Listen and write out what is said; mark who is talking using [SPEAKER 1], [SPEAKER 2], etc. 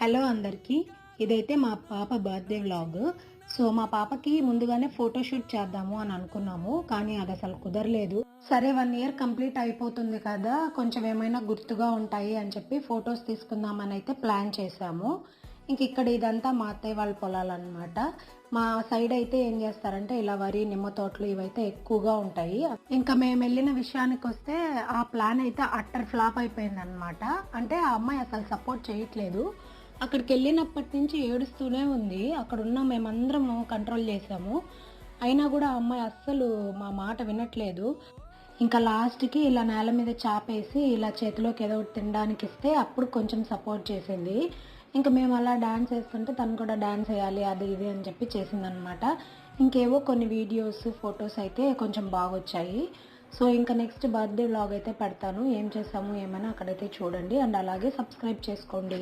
[SPEAKER 1] Hello అందరికీ. ఇదైతే మా పాప బర్త్డే వ్లాగ్. సో మా పాపకి ముందుగానే ఫోటోషూట్ చేద్దాము అని అనుకున్నాము, కానీ అది అసలు కుదరలేదు. సరే 1 ఇయర్ కంప్లీట్ అయిపోతుంది కదా, కొంచెం ఏమైనా గుర్తుగా ఉంటాయి అని చెప్పి ఫొటోస్ తీసుకుందామని అయితే ప్లాన్ చేశాము. ఇంక ఇక్కడ ఇదంతా మా అత్తయ్య వాళ్ళ పొలాలన్నమాట. మా సైడ్ అయితే ఏం చేస్తారంటే ఇలా వరి, నిమ్మ తోటలు ఇవైతే ఎక్కువగా ఉంటాయి. ఇంకా మేము వెళ్ళిన విషయానికి వస్తే ఆ ప్లాన్ అయితే అట్టర్ ఫ్లాప్ అయిపోయిందనమాట. అంటే ఆ అమ్మాయి అసలు సపోర్ట్ చేయట్లేదు. అక్కడికి వెళ్ళినప్పటి నుంచి ఏడుస్తూనే ఉంది. అక్కడ ఉన్న మేమందరము కంట్రోల్ చేసాము, అయినా కూడా ఆ అమ్మాయి అస్సలు మా మాట వినట్లేదు. ఇంకా లాస్ట్కి ఇలా నేల మీద చాపేసి ఇలా చేతిలోకి ఏదో ఒకటి తినడానికి ఇస్తే అప్పుడు కొంచెం సపోర్ట్ చేసింది. ఇంకా మేము అలా డాన్స్ వేస్తుంటే తను కూడా డాన్స్ వేయాలి అది ఇది అని చెప్పి చేసిందనమాట. ఇంకేవో కొన్ని వీడియోస్, ఫొటోస్ అయితే కొంచెం బాగొచ్చాయి. సో ఇంకా నెక్స్ట్ బర్త్డే వ్లాగ్ అయితే పెడతాను. ఏం చేసాము ఏమైనా అక్కడైతే చూడండి, అండ్ అలాగే సబ్స్క్రైబ్ చేసుకోండి.